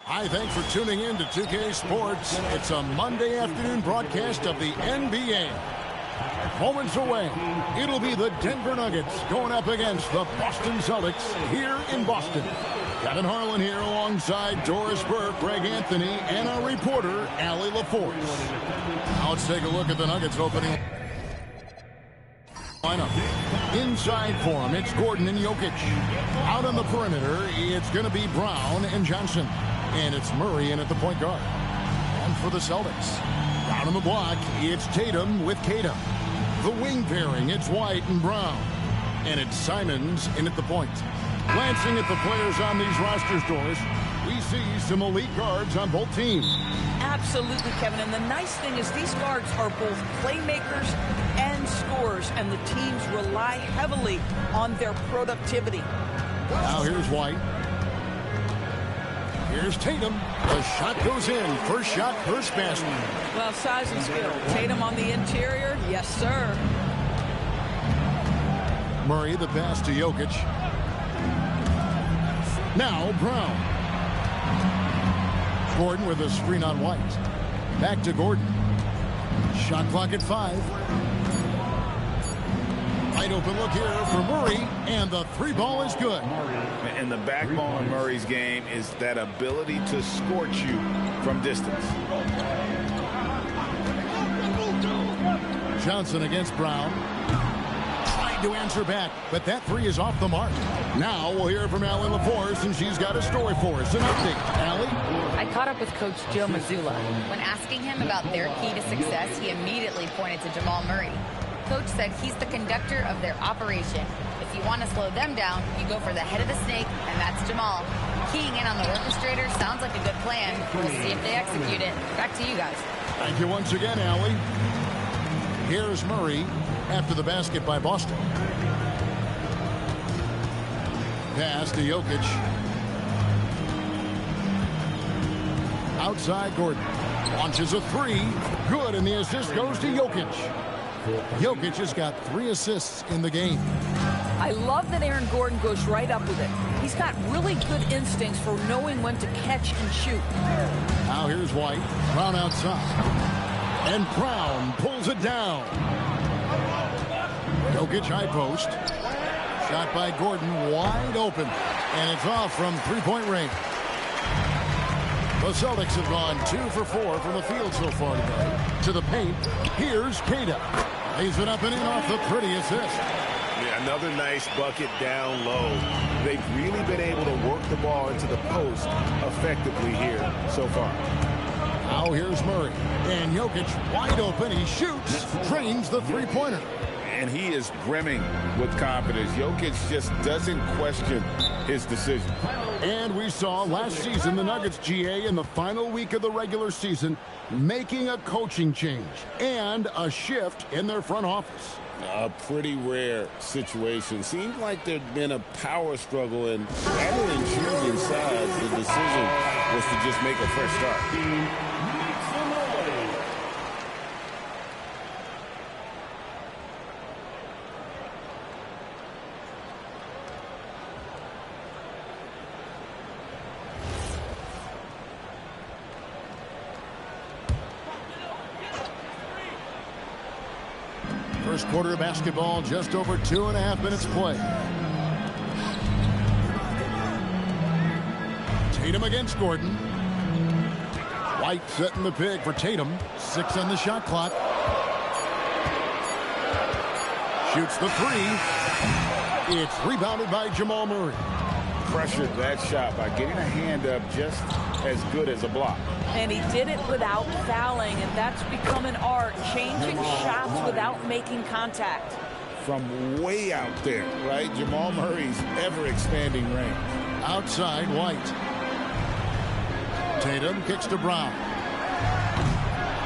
Hi, thanks for tuning in to 2K Sports. It's a Monday afternoon broadcast of the NBA. Moments away, it'll be the Denver Nuggets going up against the Boston Celtics here in Boston. Kevin Harlan here alongside Doris Burke, Greg Anthony, and our reporter, Allie LaForce. Now let's take a look at the Nuggets opening lineup. Inside for him, it's Gordon and Jokic. Out on the perimeter, it's going to be Brown and Johnson. And it's Murray in at the point guard. And for the Celtics, down on the block, it's Tatum with Tatum. The wing pairing, it's White and Brown. And it's Simons in at the point. Glancing at the players on these rosters, Doris, we see some elite guards on both teams. Absolutely, Kevin. And the nice thing is these guards are both playmakers and scorers, and the teams rely heavily on their productivity. Now here's White. Here's Tatum. The shot goes in. First shot, first basket. Well, size and skill. Tatum on the interior. Yes, sir. Murray, the pass to Jokic. Now Brown. Gordon with a screen on White. Back to Gordon. Shot clock at 5. Wide open look here for Murray, and the three ball is good. And the backbone of Murray's game is that ability to scorch you from distance. Johnson against Brown. Trying to answer back, but that three is off the mark. Now we'll hear from Allie LaForce, and she's got a story for us. An update. Allie? I caught up with Coach Joe Mazzulla. When asking him about their key to success, he immediately pointed to Jamal Murray. Coach said he's the conductor of their operation. If you want to slow them down, you go for the head of the snake, and that's Jamal. Keying in on the orchestrator sounds like a good plan. We'll see if they execute it. Back to you guys. Thank you once again, Allie. Here's Murray after the basket by Boston. Pass to Jokic. Outside Gordon. Launches a three. Good, and the assist goes to Jokic. Jokic has got 3 assists in the game. I love that Aaron Gordon goes right up with it. He's got really good instincts for knowing when to catch and shoot. Now here's White. Brown outside. And Brown pulls it down. Jokic high post. Shot by Gordon wide open. And it's off from three-point range. The Celtics have gone 2 for 4 from the field so far today. To the paint, here's Kata. Lays it up and in off the pretty assist. Yeah, another nice bucket down low. They've really been able to work the ball into the post effectively here so far. Now here's Murray. And Jokic wide open. He shoots, drains the three-pointer. And he is brimming with confidence. Jokic just doesn't question his decision. And we saw last season the Nuggets, GA, in the final week of the regular season, making a coaching change and a shift in their front office. A pretty rare situation. Seems like there'd been a power struggle, and rather than choosing sides, the decision was to just make a fresh start. First quarter of basketball, just over 2.5 minutes play. Tatum against Gordon. White setting the pick for Tatum. 6 on the shot clock. Shoots the three. It's rebounded by Jamal Murray. Pressured that shot by getting a hand up just as good as a block. And he did it without fouling, and that's become an art, changing shots without making contact. From way out there, right? Jamal Murray's ever-expanding range. Outside, White. Tatum kicks to Brown.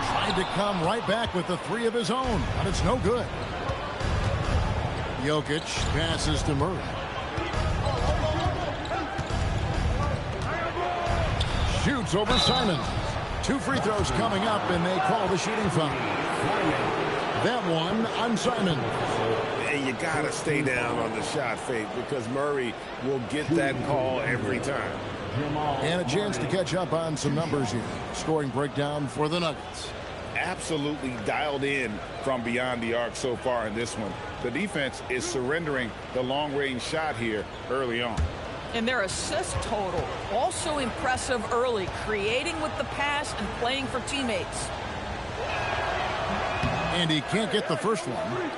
Tried to come right back with the three of his own, but it's no good. Jokic passes to Murray. Shoots over Simons. 2 free throws coming up, and they call the shooting foul. That one on Simons. And you got to stay down on the shot fake because Murray will get that call every time. And a chance to catch up on some numbers here. Scoring breakdown for the Nuggets. Absolutely dialed in from beyond the arc so far in this one. The defense is surrendering the long-range shot here early on. And their assist total also impressive early, creating with the pass and playing for teammates. And he can't get the first one.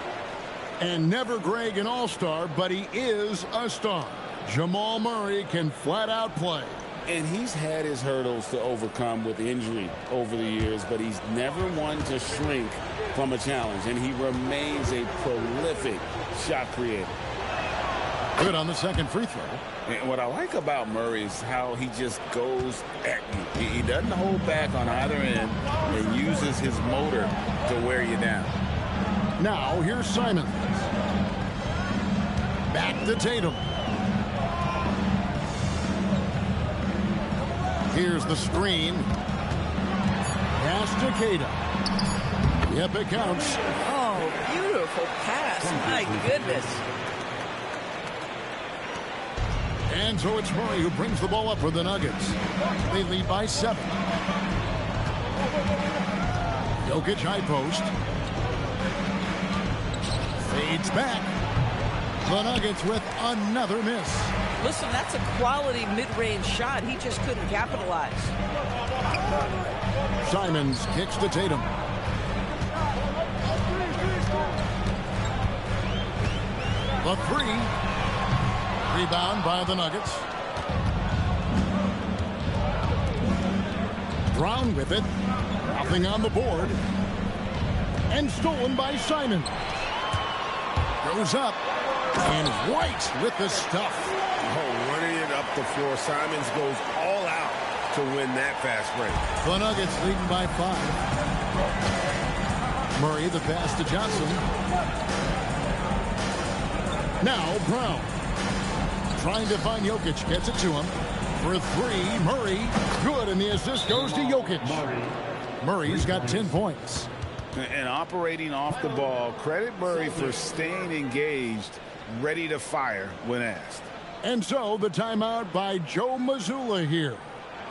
And never Greg an all-star, but he is a star. Jamal Murray can flat out play. And he's had his hurdles to overcome with injury over the years, but he's never one to shrink from a challenge. And he remains a prolific shot creator. Good on the second free throw. And what I like about Murray is how he just goes at you. He doesn't hold back on either end and uses his motor to wear you down. Now, here's Simon. Back to Tatum. Here's the screen. Pass to Kata. Yep, it counts. Oh, beautiful pass. My goodness. And so it's Murray who brings the ball up for the Nuggets. They lead by 7. Jokic high post. Fades back. The Nuggets with another miss. Listen, that's a quality mid-range shot. He just couldn't capitalize. Simons kicks to Tatum. The 3. Rebound by the Nuggets. Brown with it. Nothing on the board. And stolen by Simon. Goes up. And White with the stuff. Oh, running it up the floor. Simons goes all out to win that fast break. The Nuggets leading by 5. Murray the pass to Johnson. Now Brown. Trying to find Jokic. Gets it to him. For 3. Murray. Good. And the assist goes to Jokic. Murray's got 10 points. And operating off the ball. Credit Murray for staying engaged, ready to fire when asked. And so the timeout by Joe Mazzulla here.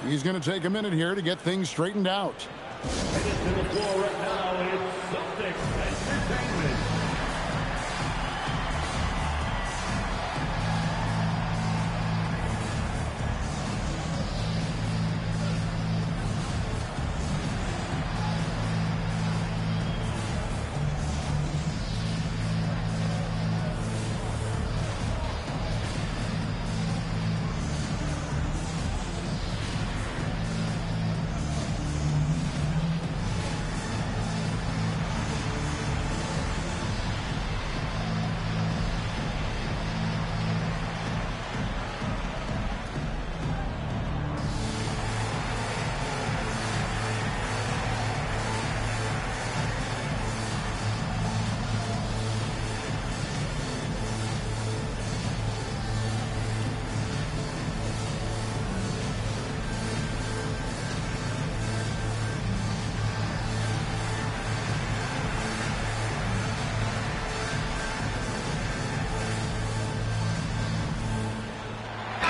He's going to take a minute here to get things straightened out. To the floor right now is Celtics Entertainment.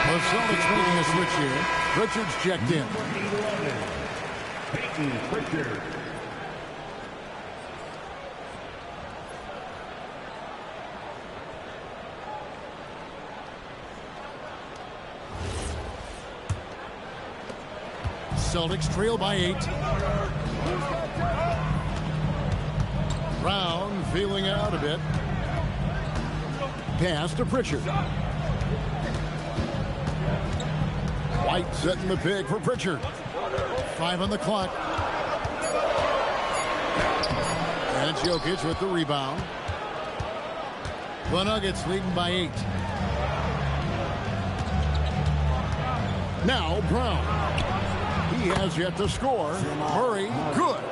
The Celtics making a switch here. Richards checked in. 11, Peyton Pritchard. Celtics trail by 8. Brown feeling out a bit. Pass to Pritchard. White setting the pick for Pritchard. 5 on the clock. And it's Jokic with the rebound. The Nuggets leading by 8. Now Brown. He has yet to score. Murray, good.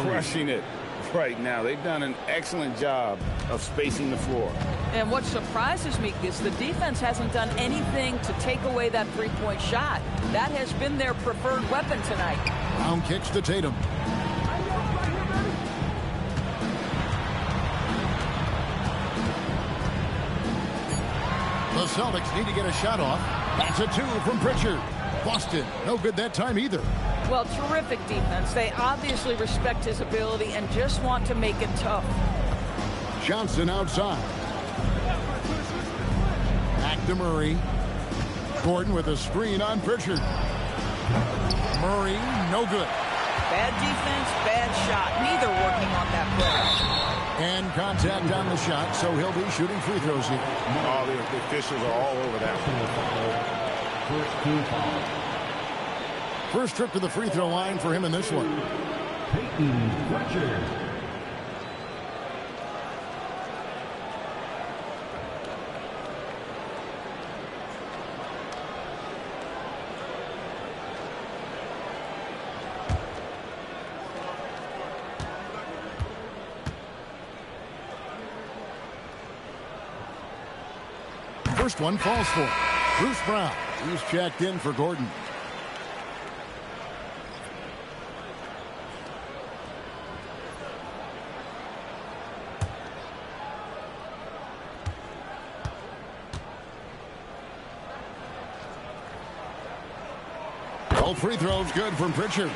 Crushing it right now. They've done an excellent job of spacing the floor. And what surprises me is the defense hasn't done anything to take away that three-point shot. That has been their preferred weapon tonight. Brown kicks to Tatum. The Celtics need to get a shot off. That's a 2 from Pritchard. Boston, no good that time either. Well, terrific defense. They obviously respect his ability and just want to make it tough. Johnson outside. Back to Murray. Gordon with a screen on Pritchard. Murray, no good. Bad defense, bad shot. Neither working on that play. And contact on the shot, so he'll be shooting free throws here. Oh, the officials are all over that one. First trip to the free throw line for him in this one. First one falls for Bruce Brown. He's checked in for Gordon. All free throws good from Pritchard.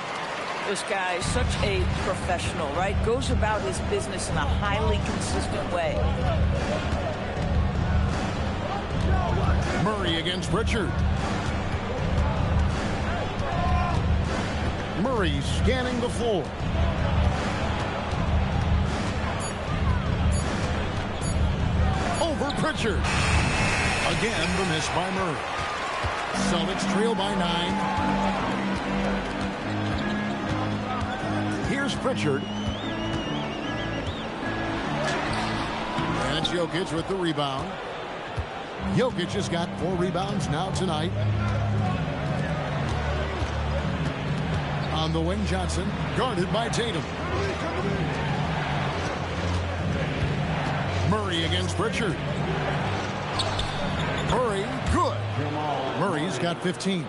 This guy is such a professional, right? Goes about his business in a highly consistent way. Murray against Pritchard. Murray scanning the floor. Over Pritchard. Again, the miss by Murray. Celtics trail by 9. Here's Pritchard. And it's Jokic with the rebound. Jokic has got 4 rebounds now tonight. On the wing, Johnson, guarded by Tatum. Murray against Pritchard. Murray, good. Murray's got 15.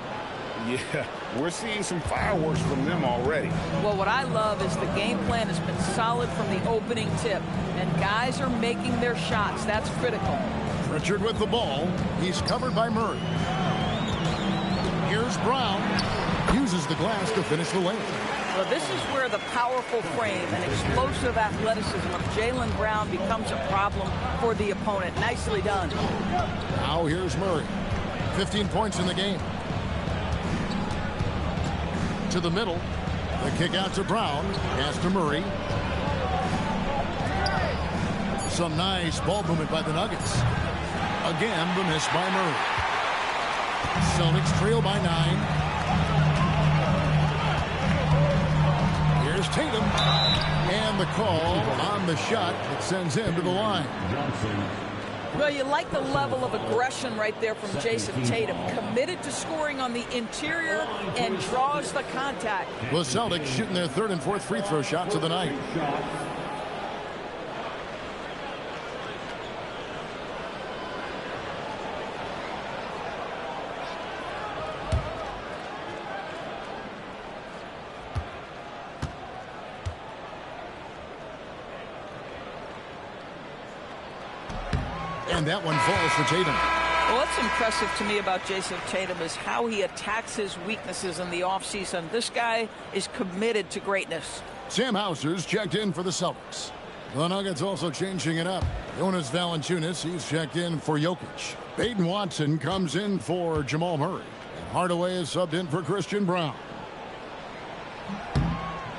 Yeah, we're seeing some fireworks from them already. Well, what I love is the game plan has been solid from the opening tip, and guys are making their shots. That's critical. Pritchard with the ball. He's covered by Murray. Here's Brown. Uses the glass to finish the lane. Well, this is where the powerful frame and explosive athleticism of Jaylen Brown becomes a problem for the opponent. Nicely done. Now here's Murray. 15 points in the game. To the middle. The kick out to Brown. Pass to Murray. Some nice ball movement by the Nuggets. Again, the miss by Murray. Celtics trail by 9. Here's Tatum. And the call on the shot that sends him to the line. Well, you like the level of aggression right there from Jason Tatum. Committed to scoring on the interior and draws the contact. The Celtics shooting their 3rd and 4th free throw shots of the night. And that one falls for Tatum. Well, what's impressive to me about Jason Tatum is how he attacks his weaknesses in the offseason. This guy is committed to greatness. Sam Hauser's checked in for the Celtics. The Nuggets also changing it up. Jonas Valanciunas, he's checked in for Jokic. Peyton Watson comes in for Jamal Murray. And Hardaway is subbed in for Christian Brown.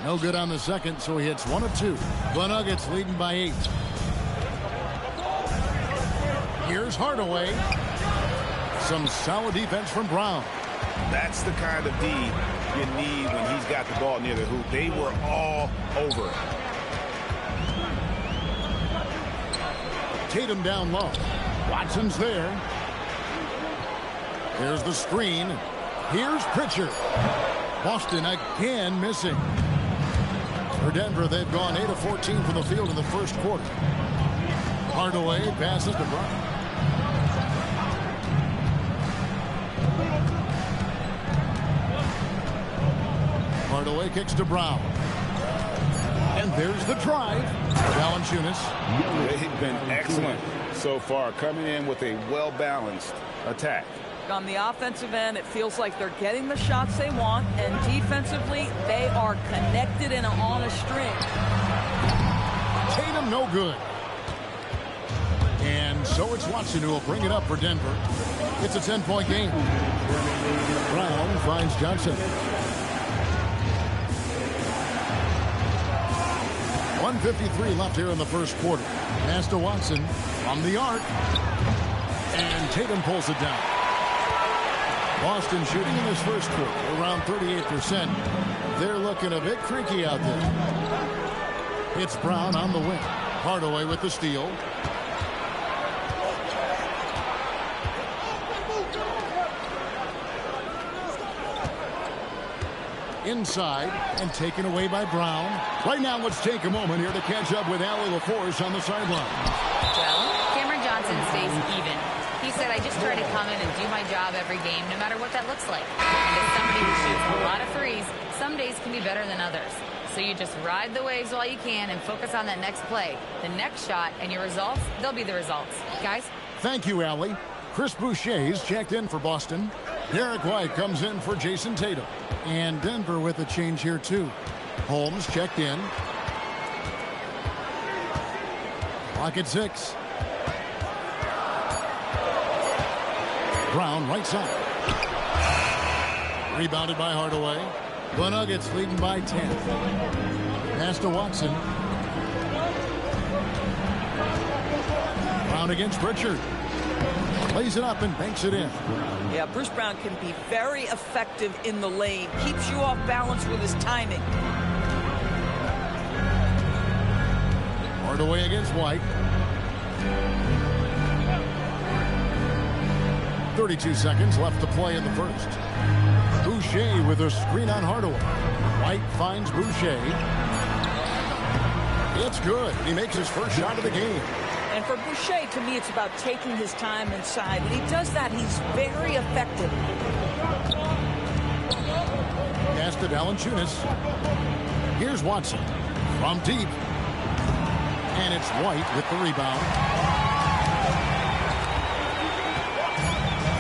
No good on the second, so he hits 1 of 2. The Nuggets leading by 8. Here's Hardaway. Some solid defense from Brown. That's the kind of D you need when he's got the ball near the hoop. They were all over it. Tatum down low. Watson's there. Here's the screen. Here's Pritchard. Boston again missing. For Denver, they've gone 8 of 14 from the field in the first quarter. Hardaway passes to Brown. Hardaway kicks to Brown. And there's the drive. Valanciunas. They've been excellent so far, coming in with a well-balanced attack. On the offensive end, it feels like they're getting the shots they want, and defensively, they are connected and on a string. Tatum, no good. And so it's Watson who will bring it up for Denver. It's a 10-point game. Brown finds Johnson. 1:53 left here in the first quarter. Pass to Watson from the arc. And Tatum pulls it down. Boston shooting in this first quarter around 38%. They're looking a bit creaky out there. It's Brown on the wing. Hardaway with the steal. Inside and taken away by Brown. Right now, let's take a moment here to catch up with Allie LaForce on the sideline. Well, Cameron Johnson stays even. He said, I just try to come in and do my job every game, no matter what that looks like. And as somebody who shoots a lot of threes, some days can be better than others. So you just ride the waves while you can and focus on that next play. The next shot and your results, they'll be the results. Guys? Thank you, Allie. Chris Boucher's checked in for Boston. Derek White comes in for Jason Tatum. And Denver with a change here, too. Holmes checked in. Clock at 6. Brown right side. Rebounded by Hardaway. The Nuggets leading by 10. Pass to Watson. Brown against Pritchard. Lays it up and banks it in. Yeah, Bruce Brown can be very effective in the lane. Keeps you off balance with his timing. Hardaway against White. 32 seconds left to play in the first. Boucher with a screen on Hardaway. White finds Boucher. It's good. He makes his first shot of the game. And for Boucher, to me, it's about taking his time inside. When he does that, he's very effective. Pass to Valanciunas. Here's Watson from deep. And it's White with the rebound.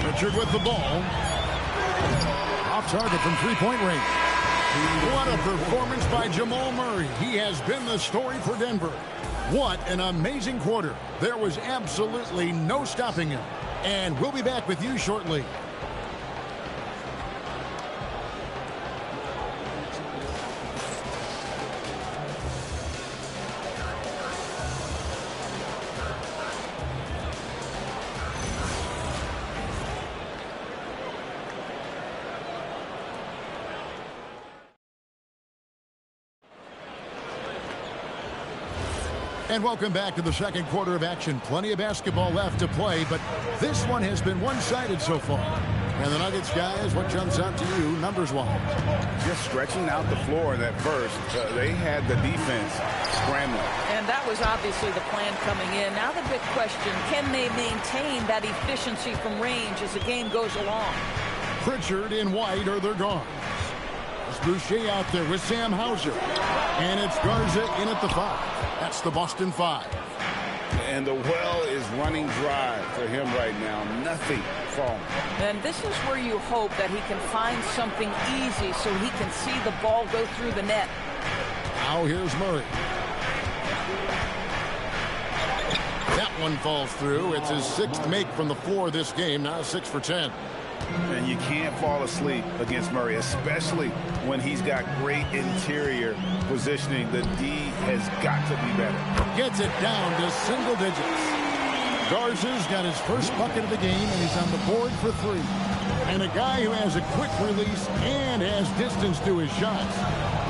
Richard with the ball. Off target from three-point range. What a performance by Jamal Murray. He has been the story for Denver. What an amazing quarter. There was absolutely no stopping him. And we'll be back with you shortly. And welcome back to the second quarter of action. Plenty of basketball left to play, but this one has been one-sided so far. And the Nuggets, guys, what jumps out to you numbers-wise? Just stretching out the floor that first. They had the defense scrambling. And that was obviously the plan coming in. Now the big question, can they maintain that efficiency from range as the game goes along? Pritchard and White are their guards. It's Boucher out there with Sam Hauser. And it's Garza in at the 5. That's the Boston 5. And the well is running dry for him right now. Nothing falling. And this is where you hope that he can find something easy so he can see the ball go through the net. Now here's Murray. That one falls through. It's his 6th make from the floor this game. Now 6 for 10. And you can't fall asleep against Murray, especially when he's got great interior positioning. The D has got to be better. Gets it down to single digits. Garza's got his first bucket of the game, and he's on the board for 3. And a guy who has a quick release and has distance to his shots.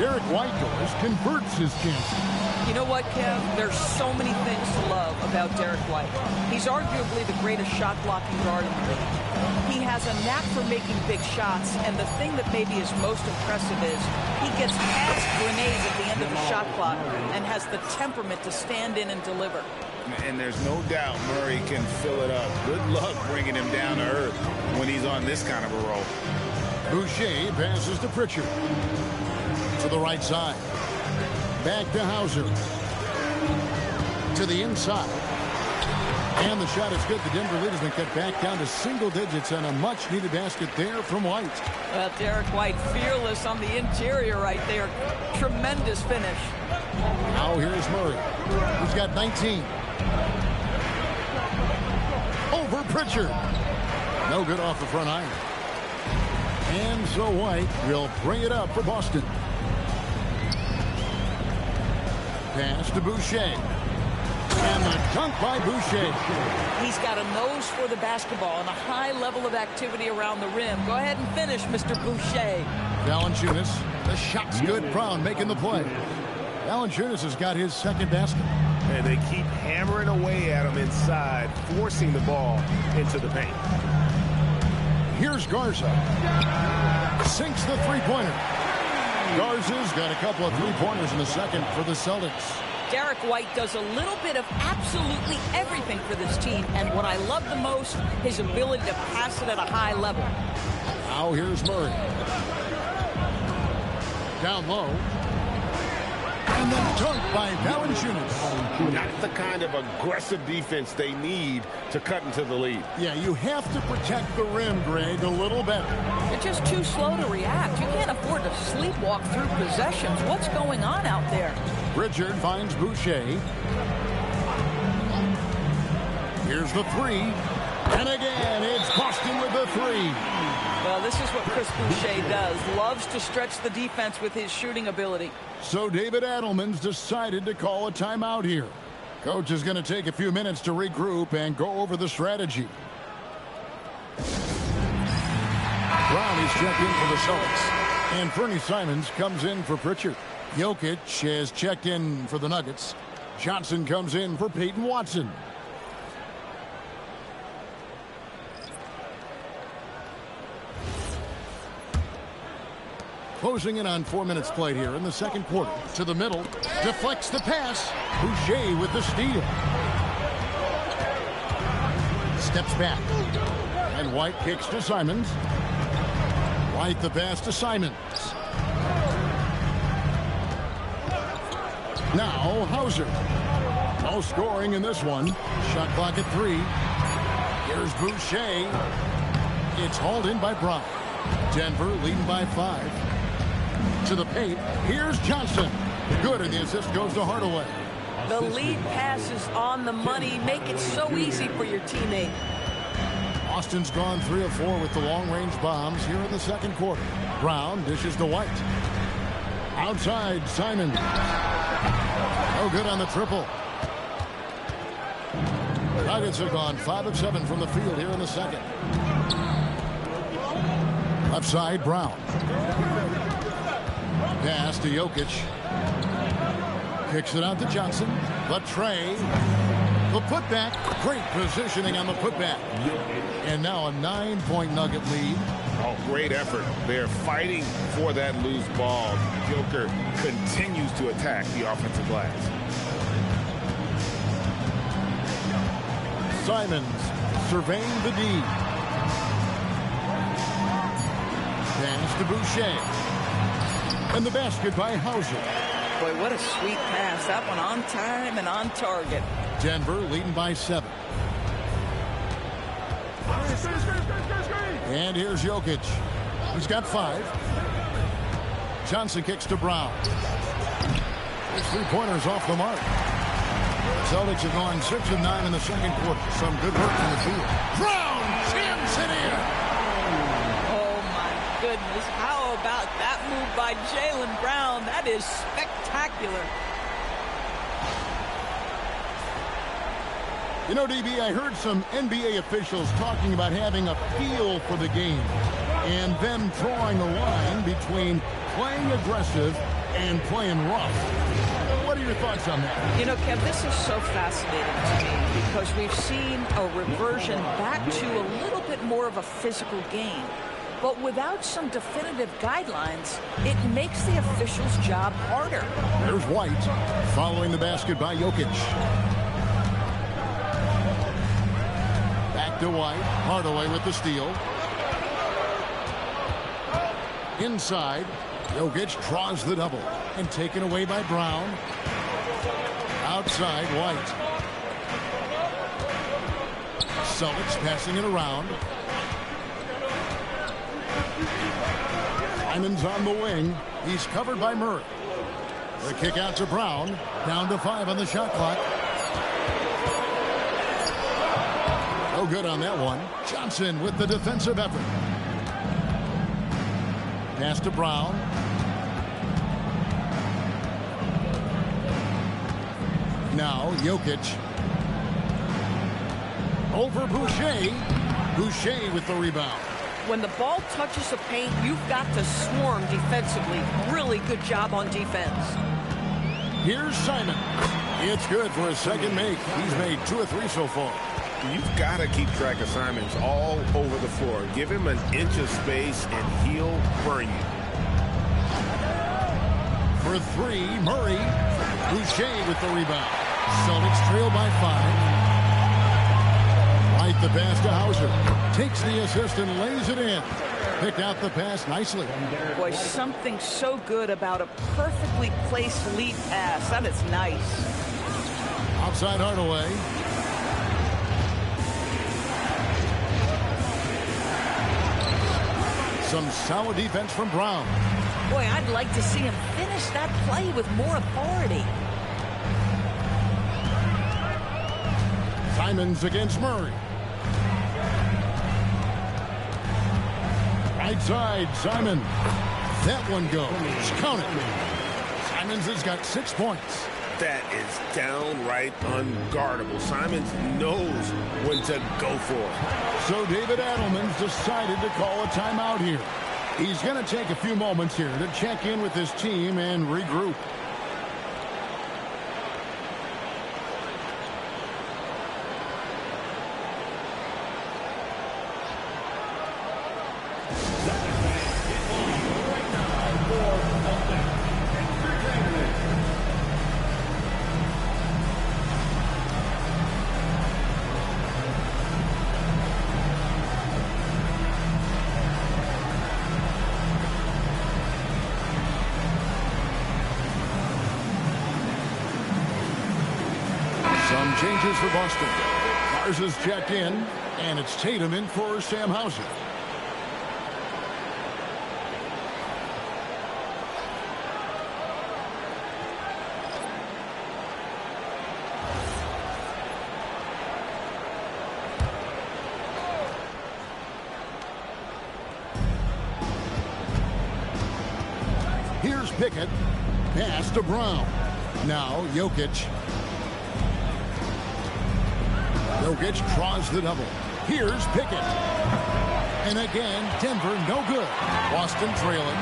Derek White converts his chances. You know what, Kev? There's so many things to love about Derek White. He's arguably the greatest shot-blocking guard in the league. He has a knack for making big shots, and the thing that maybe is most impressive is he gets past grenades at the end of the shot clock and has the temperament to stand in and deliver. And there's no doubt Murray can fill it up. Good luck bringing him down to earth when he's on this kind of a roll. Boucher passes to Pritchard. To the right side. Back to Hauser. To the inside. And the shot is good. The Denver lead has been cut back down to single digits, and a much-needed basket there from White. Well, Derek White, fearless on the interior right there. Tremendous finish. Now here's Murray. He's got 19. Over Pritchard. No good off the front iron. And so White will bring it up for Boston. Pass to Boucher. And the dunk by Boucher. He's got a nose for the basketball and a high level of activity around the rim. Go ahead and finish, Mr. Boucher. Valanciunas. The shot's good. Brown making the play. Valanciunas has got his second basket. And they keep hammering away at him inside, forcing the ball into the paint. Here's Garza. Sinks the three-pointer. Garza's got a couple of three-pointers in the second for the Celtics. Derek White does a little bit of absolutely everything for this team, and what I love the most, his ability to pass it at a high level. Now here's Murray. Down low. And then dunked by Valanciunas. Not the kind of aggressive defense they need to cut into the lead. Yeah, you have to protect the rim, Greg, a little better. You're just too slow to react. You can't afford to sleepwalk through possessions. What's going on out there? Pritchard finds Boucher. Here's the three. And again, it's Boston with the three. Well, this is what Chris Boucher does. Loves to stretch the defense with his shooting ability. So David Adelman's decided to call a timeout here. Coach is going to take a few minutes to regroup and go over the strategy. Brown is checked in for the Celtics. And Fernie Simons comes in for Pritchard. Jokic has checked in for the Nuggets. Johnson comes in for Peyton Watson. Closing in on 4 minutes played here in the second quarter. To the middle. Deflects the pass. Boucher with the steal. Steps back. And White kicks to Simons. White the pass to Simons. Now Hauser. No scoring in this one. Shot clock at 3. Here's Boucher. It's hauled in by Brown. Denver leading by 5. To the paint. Here's Johnson. Good, and the assist goes to Hardaway. The lead pass is on the money. Make it so easy for your teammate. Austin's gone 3 of 4 with the long-range bombs here in the second quarter. Brown dishes to White. Outside, Simon. No good on the triple. The Nuggets have gone 5 of 7 from the field here in the second. Left side, Brown. Pass to Jokic. Kicks it out to Johnson. The tray. The putback. Great positioning on the putback. And now a 9-point Nugget lead. Oh, great effort. They're fighting for that loose ball. Joker continues to attack the offensive glass. Simons surveying the D. Pass to Boucher. And the basket by Hauser. Boy, what a sweet pass. That one on time and on target. Denver leading by 7. And here's Jokic. He's got 5. Johnson kicks to Brown. His three-pointers off the mark. Celtics have gone 6 of 9 in the second quarter. Some good work in the field. Brown jams it in. Oh, my goodness. How about that move by Jaylen Brown? That is spectacular. You know, DB, I heard some NBA officials talking about having a feel for the game and them drawing a line between playing aggressive and playing rough. What are your thoughts on that? You know, Kev, this is so fascinating to me because we've seen a reversion back to a little bit more of a physical game. But without some definitive guidelines, it makes the officials' job harder. There's White following the basket by Jokic. Back to White. Hardaway with the steal. Inside. Jokic draws the double. And taken away by Brown. Outside, White. Celtics passing it around. Simon's on the wing. He's covered by Murray. The kick out to Brown. Down to 5 on the shot clock. No good on that one. Johnson with the defensive effort. Pass to Brown. Now Jokic. Over Boucher. Boucher with the rebound. When the ball touches the paint, you've got to swarm defensively. Really good job on defense. Here's Simon. It's good for a second make. He's made 2 or 3 so far. You've got to keep track of Simons all over the floor. Give him an inch of space and he'll burn you. For 3, Murray. Boucher with the rebound. Celtics trail by 5. Right the pass to Hauser. Takes the assist and lays it in. Picked out the pass nicely. Boy, something so good about a perfectly placed lead pass. That is nice. Outside Hardaway. Some solid defense from Brown. Boy, I'd like to see him finish that play with more authority. Simons against Murray. Right side, Simon. That one goes. Count it. Simons has got 6 points. That is downright unguardable. Simons knows when to go for it. So David Adelman's decided to call a timeout here. He's going to take a few moments here to check in with his team and regroup. Some changes for Boston. Garza's checked in, and it's Tatum in for Sam Hauser. Here's Pickett. Pass to Brown. Now Jokic. Jokic draws the double. Here's Pickett. And again, Denver no good. Boston trailing.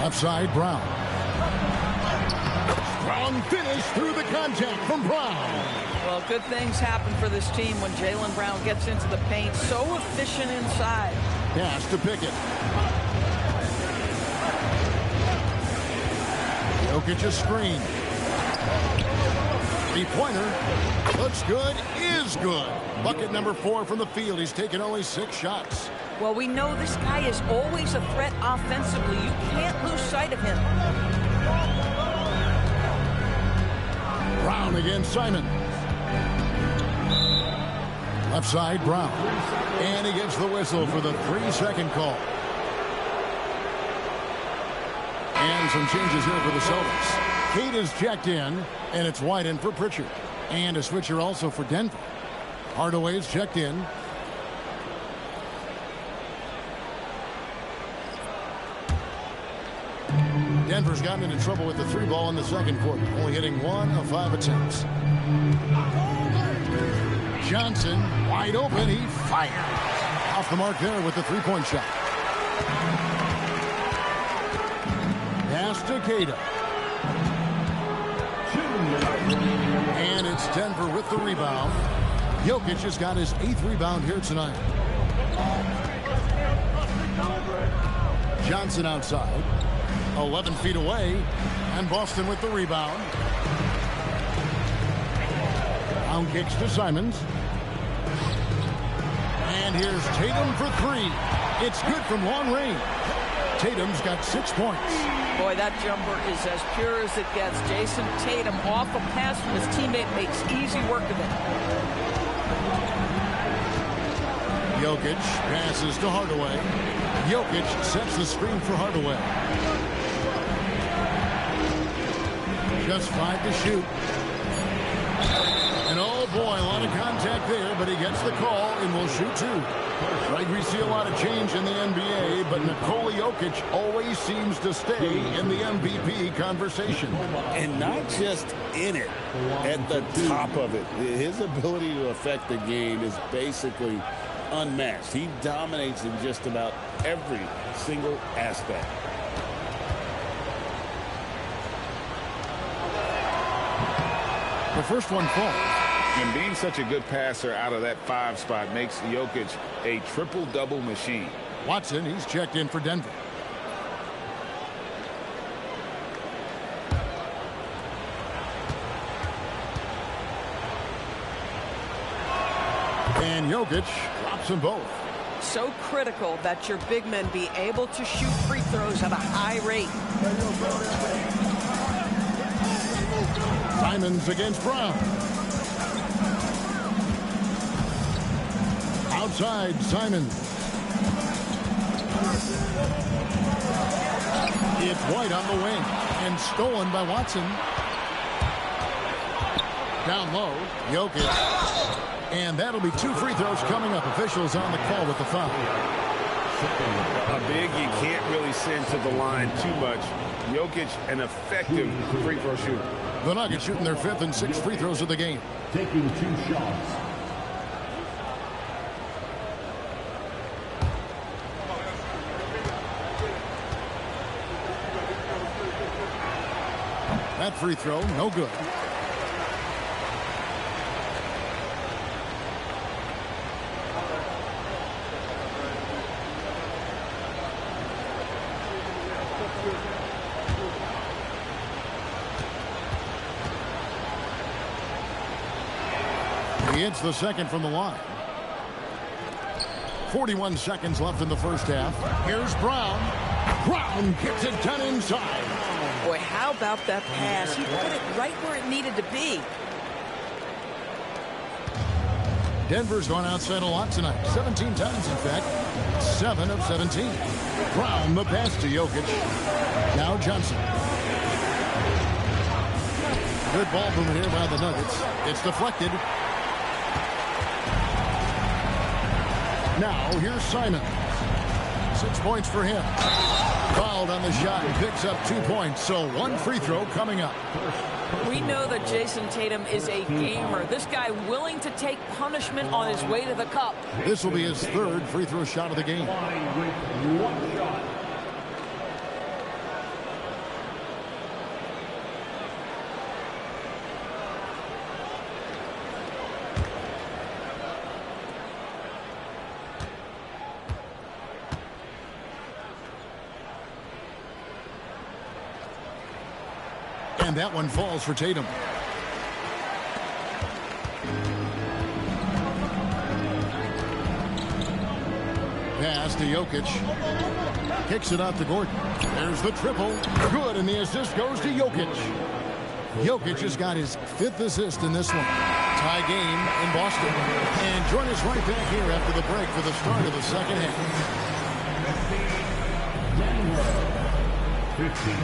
Left side, Brown. Strong finish through the contact from Brown. Well, good things happen for this team when Jaylen Brown gets into the paint. So efficient inside. Pass to Pickett. Jokic's screen. Three-pointer. Looks good, is good. Bucket number 4 from the field. He's taken only 6 shots. Well, we know this guy is always a threat offensively. You can't lose sight of him. Brown against Simon. Left side, Brown. And he gets the whistle for the 3-second call. And some changes here for the Celtics. Kate is checked in, and it's White in for Pritchard. And a switcher also for Denver. Hardaway's checked in. Denver's gotten into trouble with the 3 ball in the second quarter, only hitting 1 of 5 attempts. Johnson, wide open, he fired. Off the mark there with the 3-point shot. Pass to Keita. And it's Denver with the rebound. Jokic has got his 8th rebound here tonight. Johnson outside. 11 feet away. And Boston with the rebound. Down kicks to Simons. And here's Tatum for 3. It's good from long range. Tatum's got 6 points. Boy, that jumper is as pure as it gets. Jason Tatum off a pass from his teammate makes easy work of it. Jokic passes to Hardaway. Jokic sets the screen for Hardaway. Just 5 to shoot. And oh boy, a lot of contact there, but he gets the call and will shoot 2. Right, we see a lot of change in the NBA, but Nikola Jokic always seems to stay in the MVP conversation. And not just in it, at the top of it. His ability to affect the game is basically unmatched. He dominates in just about every single aspect. The first one falls. And being such a good passer out of that 5 spot makes Jokic a triple-double machine. Watson, he's checked in for Denver. And Jokic drops them both. So critical that your big men be able to shoot free throws at a high rate. Simons against Brown. Outside, Simons. It's White on the wing and stolen by Watson. Down low, Jokic. And that'll be 2 free throws coming up. Officials on the call with the foul. A big you can't really send to the line too much. Jokic, an effective free throw shooter. The Nuggets shooting their 5th and 6th free throws of the game. Taking 2 shots. That free throw, no good. He hits the second from the line. 41 seconds left in the first half. Here's Brown. Brown kicks it down inside. Boy, how about that pass? He put it right where it needed to be. Denver's gone outside a lot tonight. 17 times, in fact. 7 of 17. Brown, the pass to Jokic. Now Johnson. Good ball movement here by the Nuggets. It's deflected. Now, here's Simon. 6 points for him. Fouled on the shot and picks up 2 points. So 1 free throw coming up. We know that Jason Tatum is a gamer. This guy willing to take punishment on his way to the cup. This will be his 3rd free throw shot of the game. With 1 shot. And that one falls for Tatum. Pass to Jokic. Kicks it out to Gordon. There's the triple. Good, and the assist goes to Jokic. Jokic has got his 5th assist in this one. Tie game in Boston. And join us right back here after the break for the start of the second half. Denver, 15.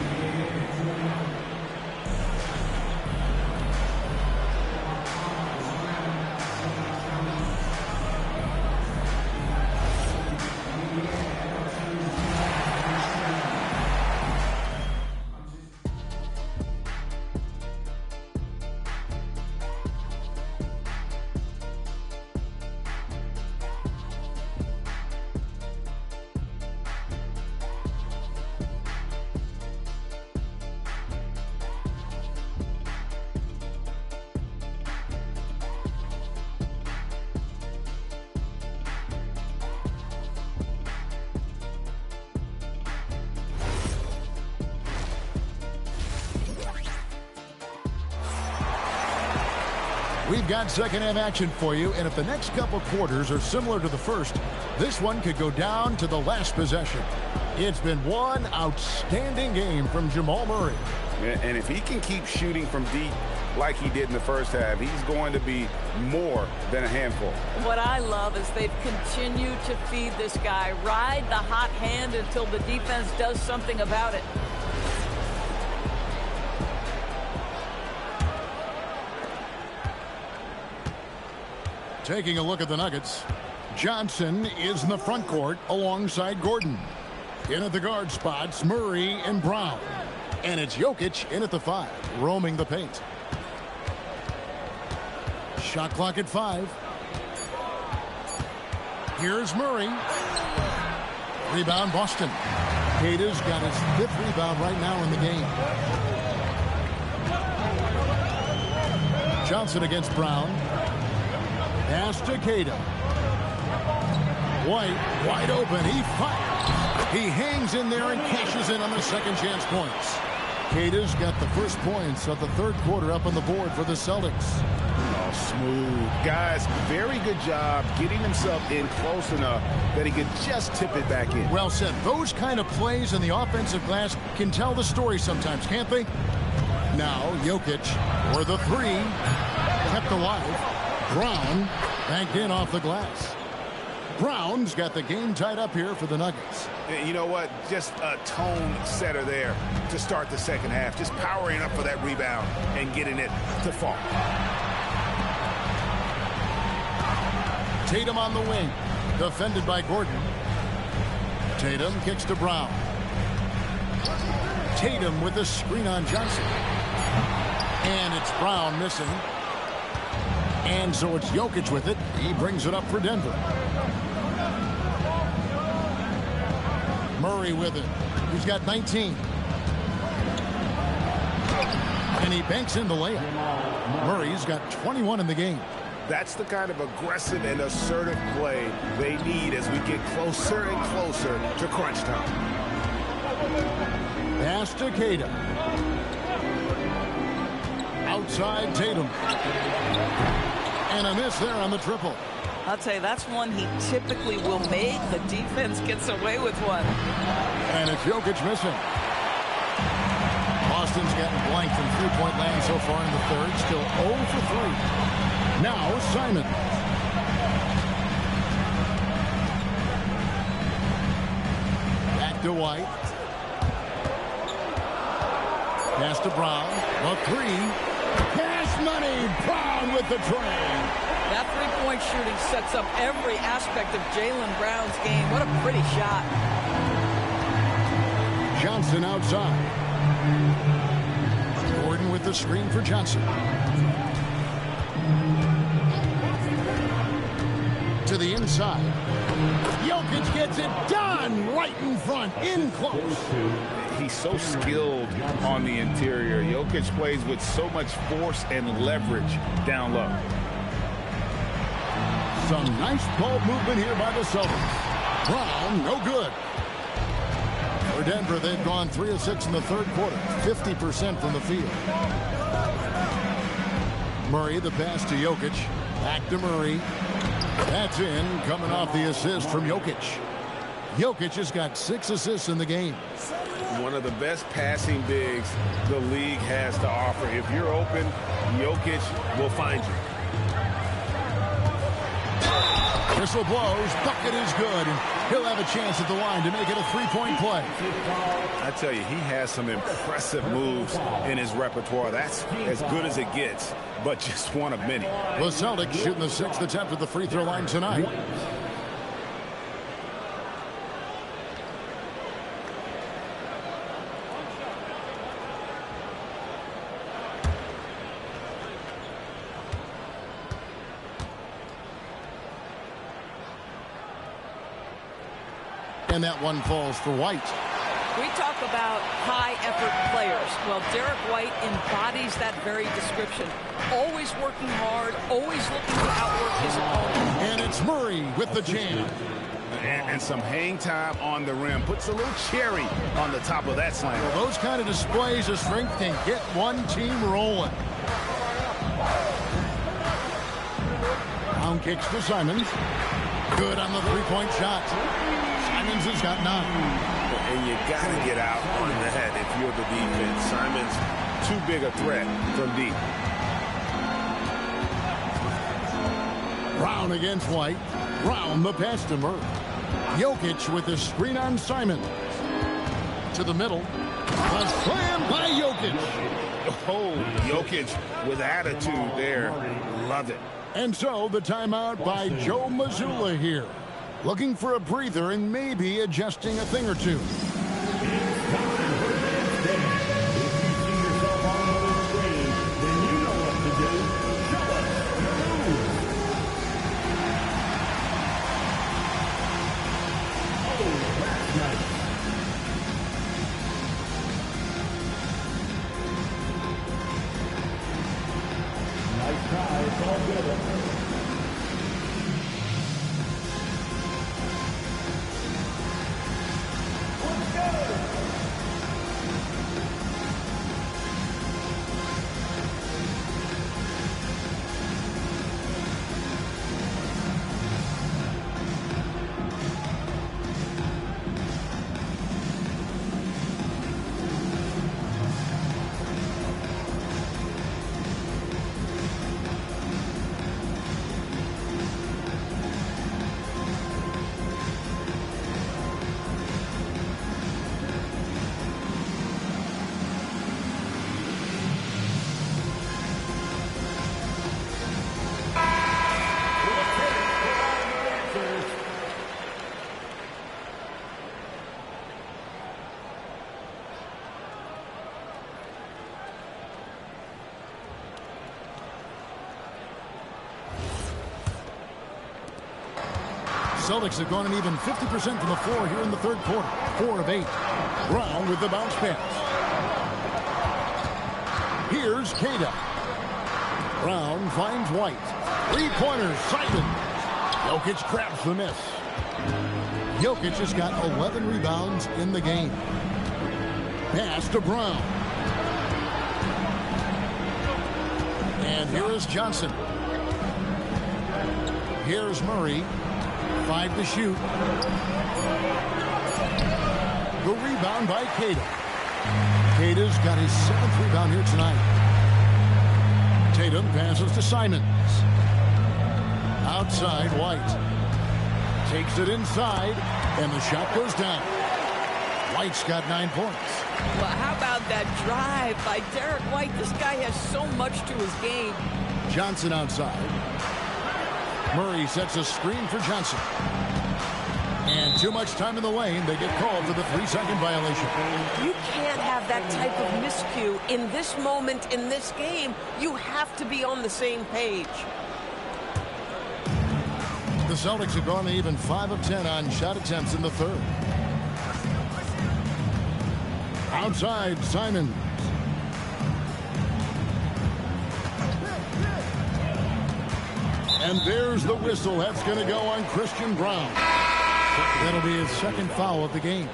We've got second half action for you, and if the next couple quarters are similar to the first, this one could go down to the last possession. It's been one outstanding game from Jamal Murray. And if he can keep shooting from deep like he did in the first half, he's going to be more than a handful. What I love is they've continued to feed this guy, ride the hot hand until the defense does something about it. Taking a look at the Nuggets, Johnson is in the front court alongside Gordon. In at the guard spots, Murray and Brown. And it's Jokic in at the 5, roaming the paint. Shot clock at 5. Here's Murray. Rebound, Boston. Kata's got his 5th rebound right now in the game. Johnson against Brown. Pass to Kata. White, wide open. He fires. He hangs in there and cashes in on the second chance points. Kata's got the first points of the third quarter up on the board for the Celtics. Oh, smooth. Guys, very good job getting himself in close enough that he could just tip it back in. Well said. Those kind of plays in the offensive glass can tell the story sometimes, can't they? Now, Jokic for the 3. Kept alive. Brown banked in off the glass. Brown's got the game tied up here for the Nuggets. You know what? Just a tone setter there to start the second half. Just powering up for that rebound and getting it to fall. Tatum on the wing. Defended by Gordon. Tatum kicks to Brown. Tatum with the screen on Johnson. And it's Brown missing. And so it's Jokic with it. He brings it up for Denver. Murray with it. He's got 19. And he banks in the layup. Murray's got 21 in the game. That's the kind of aggressive and assertive play they need as we get closer and closer to crunch time. Pass to Kata. Outside Tatum. And a miss there on the triple. I'll tell you, that's one he typically will make. The defense gets away with one. And it's Jokic missing. Boston's gotten blanked from three-point land so far in the third. Still 0 for 3. Now Simon. Back to White. Pass to Brown. The 3. Cash money. Brown with the tray. That three-point shooting sets up every aspect of Jaylen Brown's game. What a pretty shot. Johnson outside. Gordon with the screen for Johnson. To the inside. Jokic gets it done right in front, in close. He's so skilled on the interior. Jokic plays with so much force and leverage down low. Some nice ball movement here by the Celtics. Brown, no good. For Denver, they've gone 3 of 6 in the third quarter, 50% from the field. Murray, the pass to Jokic. Back to Murray. That's in, coming off the assist from Jokic. Jokic has got 6 assists in the game. One of the best passing bigs the league has to offer. If you're open, Jokic will find you. Whistle blows, bucket is good, and he'll have a chance at the line to make it a three-point play. I tell you, he has some impressive moves in his repertoire. That's as good as it gets, but just one of many. The Celtics shooting the 6th attempt at the free throw line tonight. And that one falls for White. We talk about high-effort players. Well, Derek White embodies that very description. Always working hard, always looking to outwork his opponent. And it's Murray with the jam. And some hang time on the rim. Puts a little cherry on the top of that slam. Well, those kind of displays of strength can get one team rolling. Brown kicks to Simons. Good on the three-point shot. Simons has got 9. And you got to get out on the head if you're the defense. Simons, too big a threat from deep. Brown against White. Brown the pass to Murray. Jokic with the screen on Simon. To the middle. A slam by Jokic. Oh, Jokic with attitude there. Love it. And so the timeout by Joe Mazzulla here. Looking for a breather and maybe adjusting a thing or two. Celtics have gone an even 50% from the floor here in the third quarter. 4 of 8. Brown with the bounce pass. Here's Cada. Brown finds White. 3-pointers, Simon. Jokic grabs the miss. Jokic has got 11 rebounds in the game. Pass to Brown. And here is Johnson. Here's Murray. 5 to shoot. The rebound by Cada. Cada's got his 7th rebound here tonight. Tatum passes to Simons. Outside, White. Takes it inside, and the shot goes down. White's got 9 points. Well, how about that drive by Derek White? This guy has so much to his game. Johnson outside. Murray sets a screen for Johnson. And too much time in the lane. They get called for the 3-second violation. You can't have that type of miscue in this moment in this game. You have to be on the same page. The Celtics have gone even 5 of 10 on shot attempts in the third. Outside, Simon. And there's the whistle. That's going to go on Christian Brown. That'll be his 2nd foul of the game.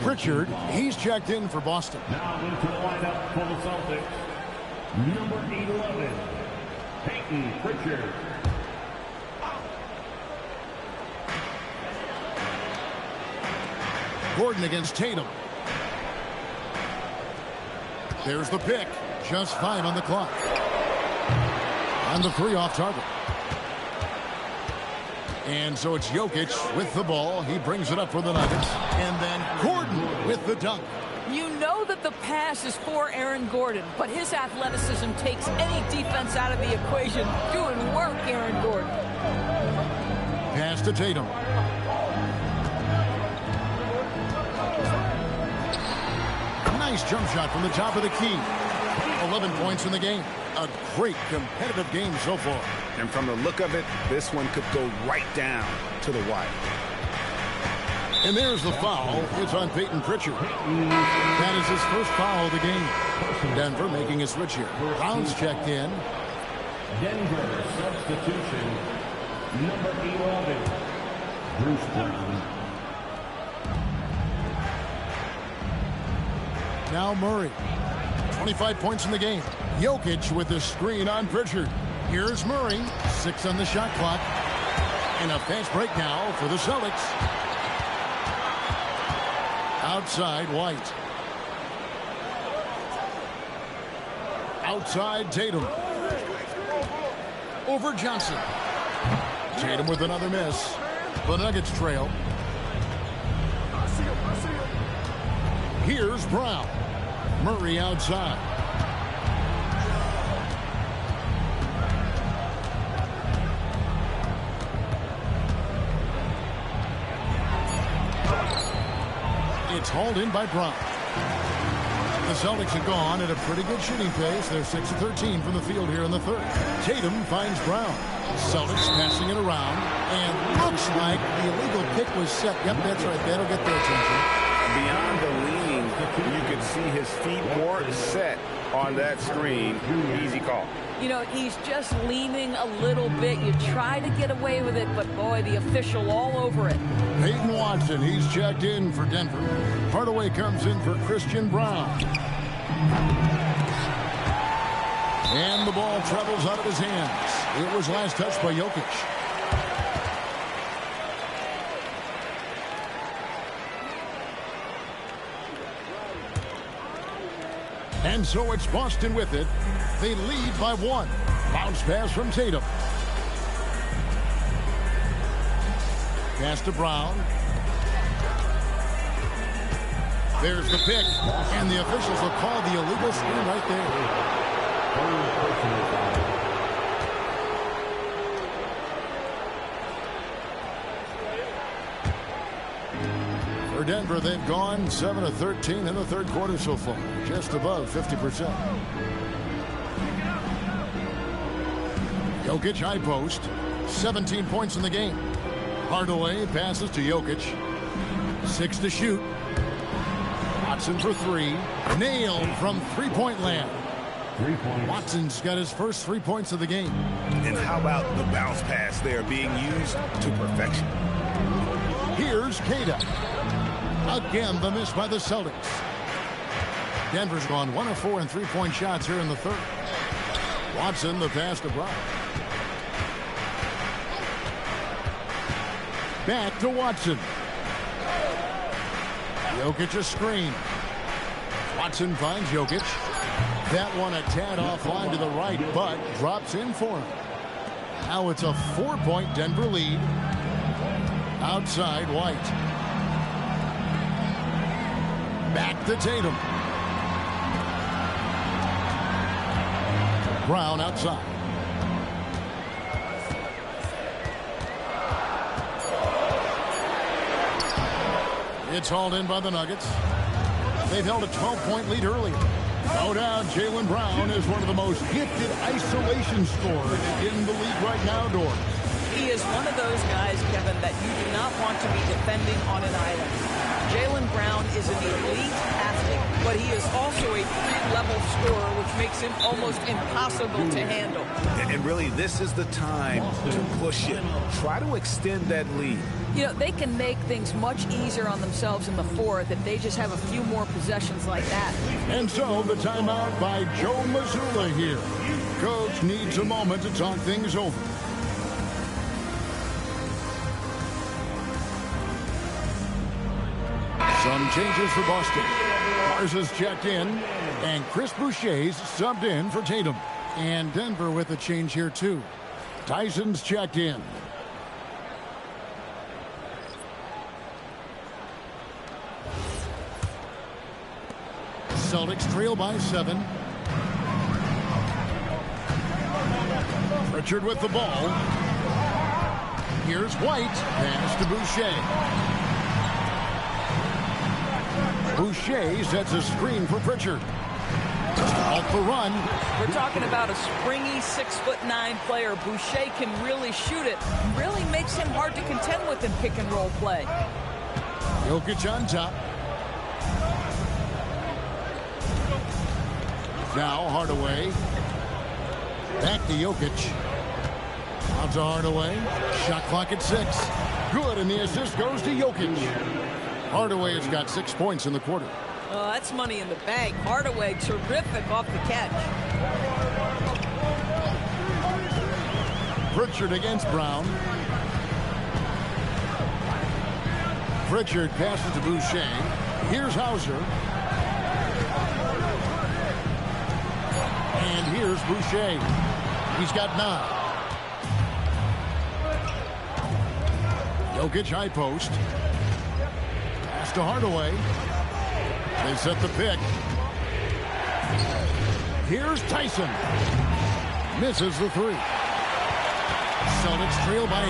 Pritchard, he's checked in for Boston. Now into the lineup for the Celtics, number 11, Peyton Pritchard. Gordon against Tatum. There's the pick. Just 5 on the clock. On the 3 off target. And so it's Jokic with the ball. He brings it up for the Nuggets. And then Gordon with the dunk. You know that the pass is for Aaron Gordon, but his athleticism takes any defense out of the equation. Doing work, Aaron Gordon. Pass to Tatum. Nice jump shot from the top of the key. 11 points in the game. A great competitive game so far. And from the look of it, this one could go right down to the wire. And there's the foul. It's on Peyton Pritchard. That is his first foul of the game. Denver making a switch here. Brown's checked in. Denver substitution, number 11, Bruce Brown. Now Murray. 25 points in the game. Jokic with the screen on Pritchard. Here's Murray. 6 on the shot clock. And a fast break now for the Celtics. Outside White. Outside Tatum. Over Johnson. Tatum with another miss. The Nuggets trail. Here's Brown. Murray outside. It's hauled in by Brown. The Celtics have gone at a pretty good shooting pace. They're 6 of 13 from the field here in the third. Tatum finds Brown. Celtics passing it around. And looks like the illegal pick was set. Yep, that's right. That'll get their attention. Beyond the leaning, you can see his feet weren't set on that screen. Easy call. You know, he's just leaning a little bit. You try to get away with it, but boy, the official all over it. Peyton Watson, he's checked in for Denver. Hardaway comes in for Christian Brown. And the ball travels out of his hands. It was last touched by Jokic. And so it's Boston with it. They lead by 1. Bounce pass from Tatum. Pass to Brown. There's the pick. And the officials will call the illegal screen right there. For Denver, they've gone 7 of 13 in the third quarter so far. Just above 50%. Jokic high post. 17 points in the game. Hardaway passes to Jokic. 6 to shoot. Watson for 3. Nailed from three-point land. Watson's got his first 3 points of the game. And how about the bounce pass there being used to perfection? Here's Kata. Again, the miss by the Celtics. Denver's gone 1 of 4 in three-point shots here in the third. Watson, the pass to Brown. Back to Watson. Jokic a screen. Watson finds Jokic. That one a tad offline to the right, but drops in for him. Now it's a 4-point Denver lead. Outside White. Back to Tatum. Brown outside. It's hauled in by the Nuggets. They've held a 12-point lead earlier. No doubt, Jaylen Brown is one of the most gifted isolation scorers in the league right now, Dor. He is one of those guys, Kevin, that you do not want to be defending on an island. Jaylen Brown is an elite athlete, but he is also a three-level scorer, which makes him almost impossible to handle. And really, this is the time to push it. Try to extend that lead. You know, they can make things much easier on themselves in the fourth if they just have a few more possessions like that. And so the timeout by Joe Mazzulla here. Coach needs a moment to talk things over. Some changes for Boston. Garza's checked in, and Chris Boucher's subbed in for Tatum. And Denver with a change here, too. Tyson's checked in. Celtics trail by 7. Pritchard with the ball. Here's White. Pass to Boucher. Boucher sets a screen for Pritchard. Off the run. We're talking about a springy 6'9" player. Boucher can really shoot it. Really makes him hard to contend with in pick and roll play. Jokic on top. Now Hardaway. Back to Jokic. Out to Hardaway. Shot clock at 6. Good, and the assist goes to Jokic. Hardaway has got 6 points in the quarter. Oh, that's money in the bank. Hardaway, terrific off the catch. Pritchard against Brown. Pritchard passes to Boucher. Here's Hauser. And here's Boucher. He's got 9. Jokic high post. Pass to Hardaway. They set the pick. Here's Tyson. Misses the 3. Celtics trail by 8.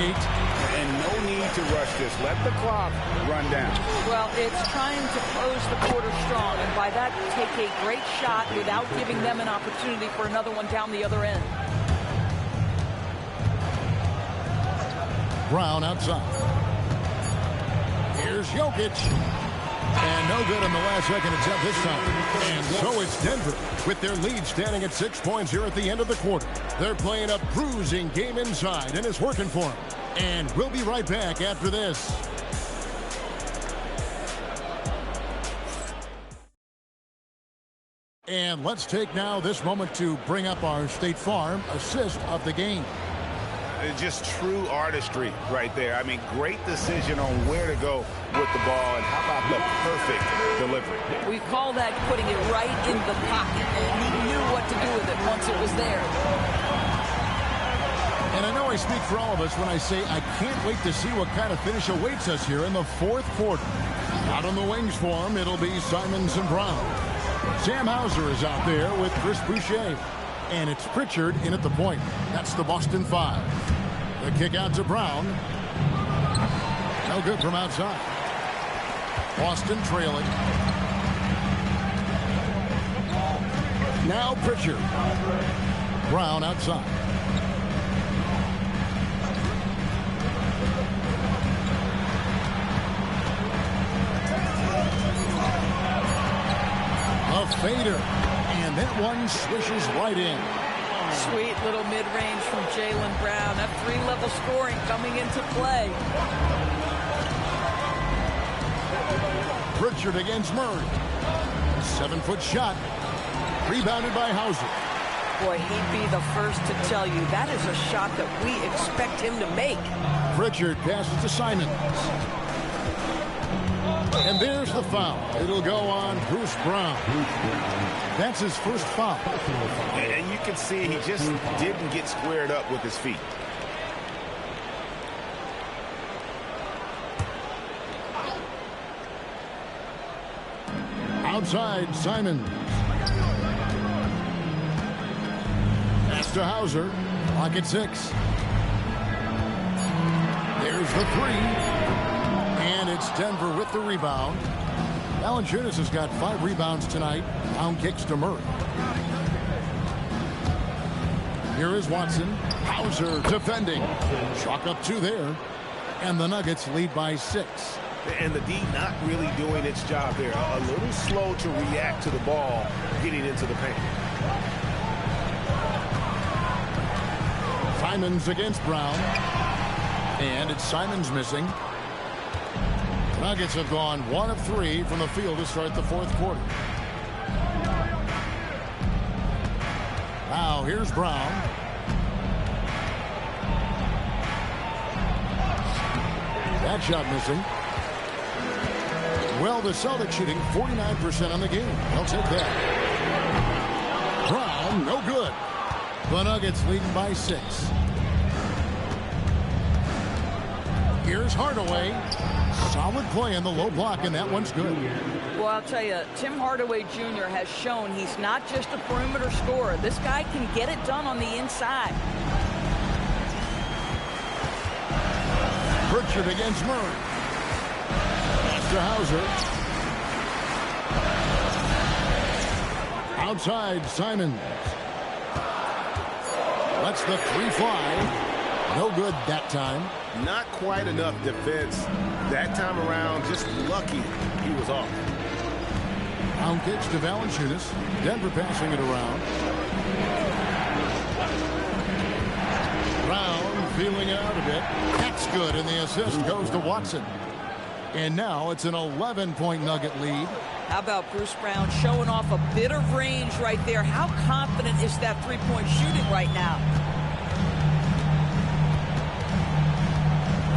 And no need to rush this. Let the clock run down. Well, it's trying to close the quarter strong, and by that, take a great shot without giving them an opportunity for another one down the other end. Brown outside. Here's Jokic. And no good in the last second attempt this time. And so it's Denver with their lead standing at 6 points here at the end of the quarter. They're playing a bruising game inside, and it's working for them. And we'll be right back after this. And let's take now this moment to bring up our State Farm assist of the game. It's just true artistry right there. I mean, great decision on where to go with the ball, and how about the perfect delivery. We call that putting it right in the pocket, and he knew what to do with it once it was there. And I know I speak for all of us when I say I can't wait to see what kind of finish awaits us here in the 4th quarter. Out on the wings for him, it'll be Simons and Brown. Sam Hauser is out there with Chris Boucher. And it's Pritchard in at the point. That's the Boston 5. The kick out to Brown. No good from outside. Boston trailing. Now Pritchard. Brown outside. A fader. And that one swishes right in. Sweet little mid-range from Jaylen Brown. That 3-level scoring coming into play. Pritchard against Murray. 7-foot shot. Rebounded by Hauser. Boy, he'd be the first to tell you that is a shot that we expect him to make. Pritchard passes to Simons. And there's the foul. It'll go on Bruce Brown. That's his first foul. And you can see he just didn't get squared up with his feet. Outside, Simons. Pass to Hauser. Clock at 6. There's the 3. And it's Denver with the rebound. Valanciunas has got 5 rebounds tonight. Down kicks to Murray. Here is Watson. Hauser defending. Chalk up 2 there. And the Nuggets lead by 6. And the D not really doing its job there. A little slow to react to the ball getting into the paint. Simons against Brown. And it's Simons missing. Nuggets have gone 1 of 3 from the field to start the 4th quarter. Now here's Brown. That shot missing. Well, the Celtics shooting 49% on the game. They'll take that. Brown, no good. The Nuggets leading by 6. Here's Hardaway. Solid play in the low block, and that one's good. Well, I'll tell you, Tim Hardaway Jr. has shown he's not just a perimeter scorer. This guy can get it done on the inside. Pritchard against Murray. Pass to Hauser. Outside, Simons. Lets the 3 fly. No good that time. Not quite enough defense that time around. Just lucky he was off. Down kicks to Valanciunas. Denver passing it around. Brown feeling it out a bit. That's good, and the assist goes to Watson. And now it's an 11-point Nugget lead. How about Bruce Brown showing off a bit of range right there? How confident is that 3-point shooting right now?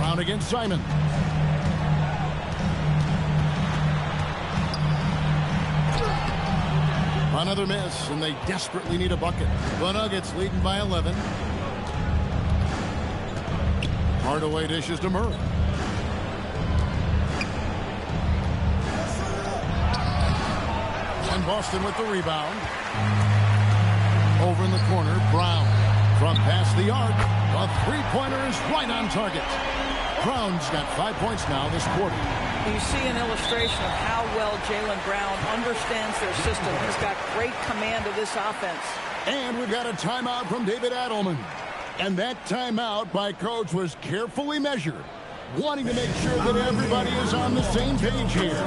Brown against Simon. Another miss, and they desperately need a bucket. The Nuggets leading by 11. Hardaway dishes to Murray. And Boston with the rebound. Over in the corner, Brown. From past the arc, a three-pointer is right on target. Brown's got 5 points now this quarter. You see an illustration of how well Jaylen Brown understands their system. He's got great command of this offense. And we've got a timeout from David Adelman. And that timeout by Coach was carefully measured, wanting to make sure that everybody is on the same page here.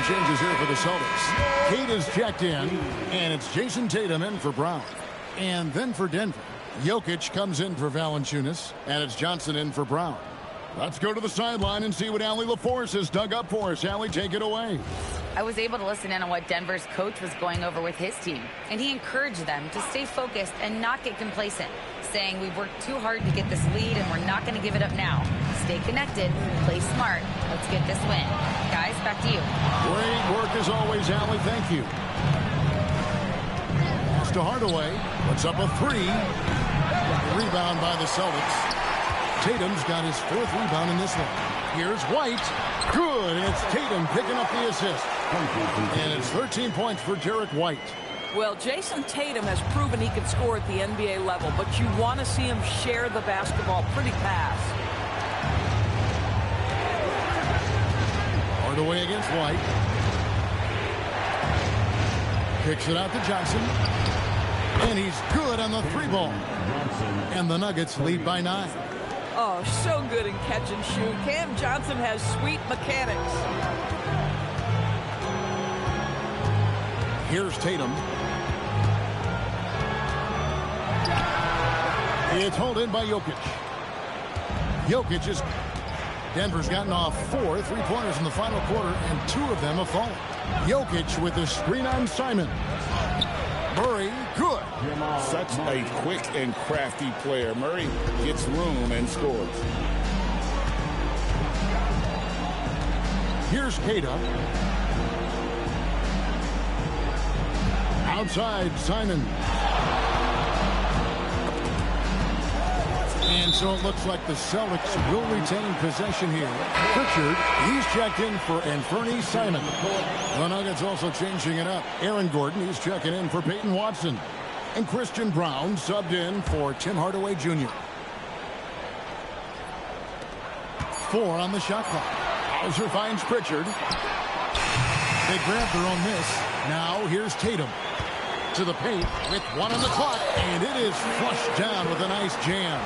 Changes here for the Celtics. Kate is checked in, and it's Jason Tatum in for Brown. And then for Denver, Jokic comes in for Valanciunas, and it's Johnson in for Brown. Let's go to the sideline and see what Allie LaForce has dug up for us. Allie, take it away. I was able to listen in on what Denver's coach was going over with his team, and he encouraged them to stay focused and not get complacent, saying we've worked too hard to get this lead and we're not going to give it up now. Stay connected, play smart. Let's get this win. Guys, back to you. Great work as always, Allie. Thank you. Pass to Hardaway. Puts up a three. Rebound by the Celtics. Tatum's got his fourth rebound in this one. Here's White. Good. And it's Tatum picking up the assist. And it's 13 points for Derek White. Well, Jason Tatum has proven he can score at the NBA level, but you want to see him share the basketball pretty fast. Hardaway against White. Kicks it out to Johnson. And he's good on the three ball. And the Nuggets lead by 9. Oh, so good in catch and shoot. Cam Johnson has sweet mechanics. Here's Tatum. It's hauled in by Jokic. Jokic is... Denver's gotten off 4 3-pointers in the final quarter, and 2 of them have fallen. Jokic with the screen on Simon. Murray, good. Such a quick and crafty player. Murray gets room and scores. Here's Keita. Outside, Simon. And so it looks like the Celtics will retain possession here. Pritchard, he's checked in for Anthony Simon. The Nuggets also changing it up. Aaron Gordon, he's checking in for Peyton Watson. And Christian Brown subbed in for Tim Hardaway Jr. 4 on the shot clock. Hauser finds Pritchard. They grab their own miss. Now here's Tatum. To the paint with 1 on the clock. And it is flushed down with a nice jam.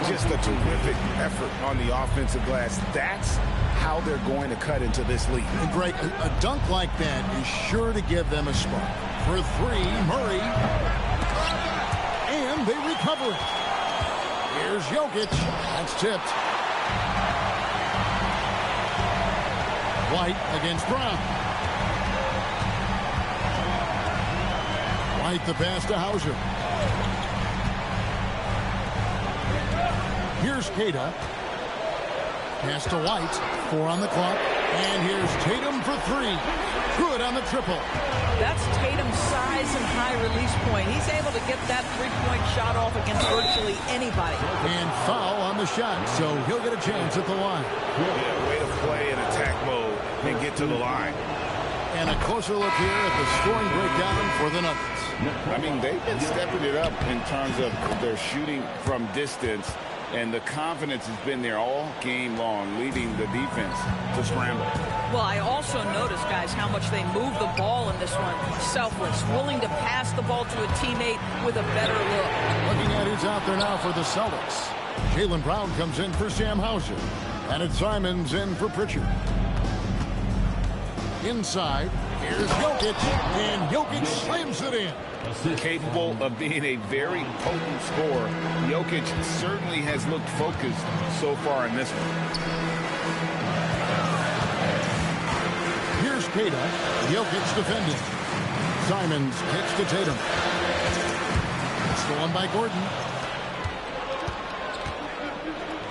Just a terrific effort on the offensive glass. That's how they're going to cut into this lead. And Greg, a dunk like that is sure to give them a spark. For 3, Murray. And they recover it. Here's Jokic. That's tipped. White against Brown. White the pass to Hauser. Here's Keita. Pass to White. 4 on the clock. And here's Tatum for three. Good on the triple. That's Tatum's size and high release point. He's able to get that three-point shot off against virtually anybody. And foul on the shot, so he'll get a chance at the line. Yeah, way to play in attack mode and get to the line. And a closer look here at the scoring breakdown for the Nuggets. I mean, they've been stepping it up in terms of their shooting from distance, and the confidence has been there all game long, leading the defense to scramble. Well, I also noticed, guys, how much they move the ball in this one. Selfless, willing to pass the ball to a teammate with a better look. Looking at who's out there now for the Celtics. Jaylen Brown comes in for Sam Hauser. And it's Simons in for Pritchard. Inside, here's Jokic, and Jokic slams it in. Capable of being a very potent scorer, Jokic certainly has looked focused so far in this one. Here's Kata, Jokic defending. Simons kicks to Tatum. Stolen by Gordon.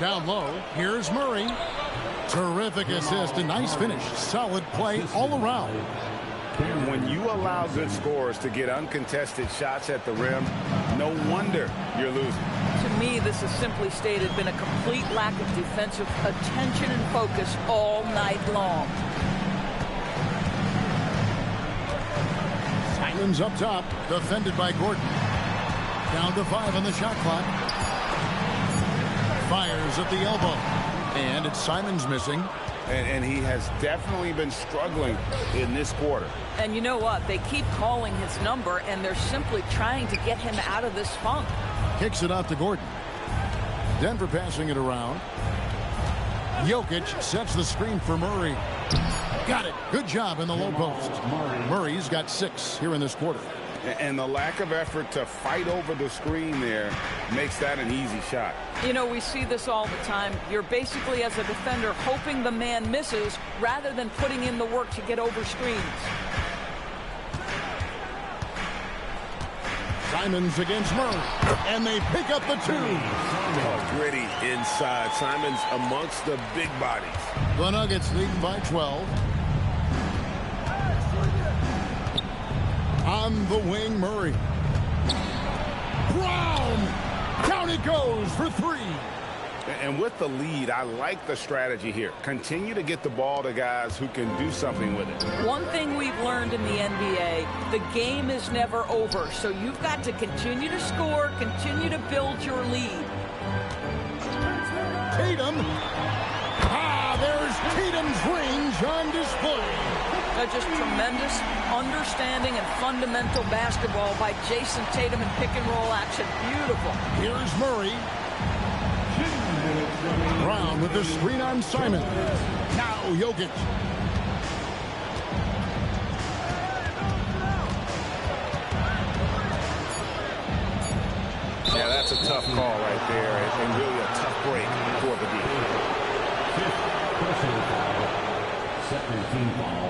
Down low, here's Murray. Terrific assist, a nice finish. Solid play all around. When you allow good scorers to get uncontested shots at the rim, no wonder you're losing. To me, this has simply stated been a complete lack of defensive attention and focus all night long. Simons up top, defended by Gordon. Down to 5 on the shot clock. Fires at the elbow. And it's Simons missing. And he has definitely been struggling in this quarter. And you know what? They keep calling his number, and they're simply trying to get him out of this funk. Kicks it out to Gordon. Denver passing it around. Jokic sets the screen for Murray. Got it. Good job in the low post. Murray's got 6 here in this quarter. And the lack of effort to fight over the screen there makes that an easy shot. You know, we see this all the time. You're basically, as a defender, hoping the man misses rather than putting in the work to get over screens. Simons against Murray. And they pick up the 2. Oh, gritty inside. Simons amongst the big bodies. The Nuggets leading by 12. On the wing, Murray. Brown! Down it goes for 3. And with the lead, I like the strategy here. Continue to get the ball to guys who can do something with it. One thing we've learned in the NBA, the game is never over. So you've got to continue to score, continue to build your lead. Tatum. There's Tatum's range on display. Just tremendous understanding and fundamental basketball by Jason Tatum in pick-and-roll action. Beautiful. Here's Murray. Brown with the screen on Simon. Now Jokic. Yeah, that's a tough call right there, and really a tough break for the defense. Personal foul. Second team foul.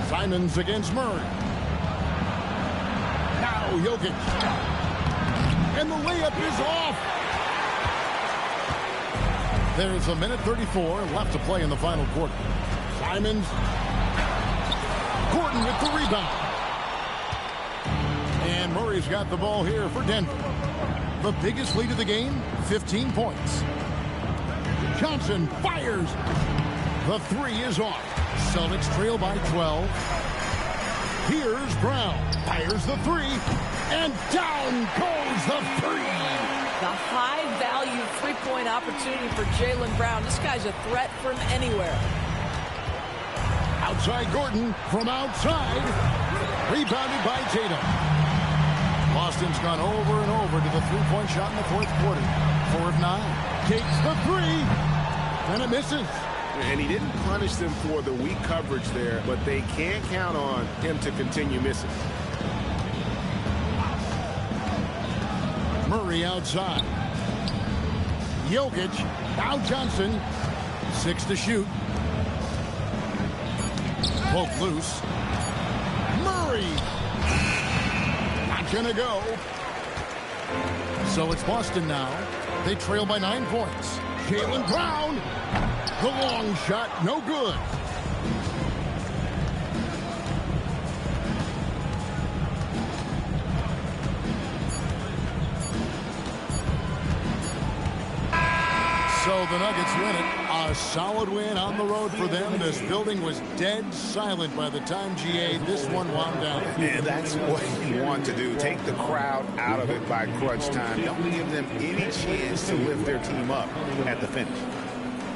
Simons against Murray. Now Jokic. And the layup is off. There's a minute 34 left to play in the final quarter. Simons. Gordon with the rebound. And Murray's got the ball here for Denver. The biggest lead of the game, 15 points. Johnson fires. The 3 is off. Celtics trail by 12. Here's Brown. Fires the 3. And down goes the 3. The high-value three-point opportunity for Jaylen Brown. This guy's a threat from anywhere. Outside Gordon from outside. Rebounded by Tatum. Boston's gone over and over to the three-point shot in the fourth quarter. 4 of 9. Takes the 3. And it misses. And he didn't punish them for the weak coverage there, but they can't count on him to continue missing. Murray outside. Jokic. Now Johnson. 6 to shoot. Poke loose. Murray three. Not gonna go. So it's Boston now. They trail by 9 points. Jaylen Brown. The long shot, no good. So the Nuggets win it. A solid win on the road for them. This building was dead silent by the time, GA, this one wound down. And that's what you want to do. Take the crowd out of it by crunch time. Don't give them any chance to lift their team up at the finish.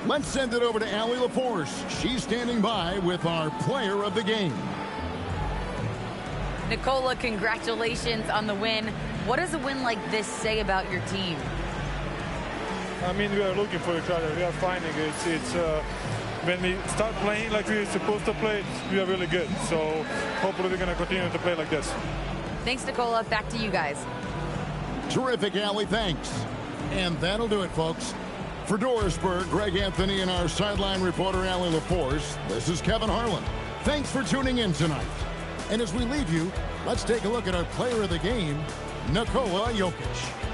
Let's send it over to Allie LaForce. She's standing by with our player of the game. Nicola, congratulations on the win. What does a win like this say about your team? I mean, we are looking for each other. We are finding it. It's when we start playing like we're supposed to play, we are really good. So hopefully we're going to continue to play like this. Thanks, Nicola. Back to you guys. Terrific, Allie. Thanks. And that'll do it, folks. For Dorisburg, Greg Anthony, and our sideline reporter, Allie LaForce, this is Kevin Harlan. Thanks for tuning in tonight. And as we leave you, let's take a look at our player of the game, Nikola Jokic.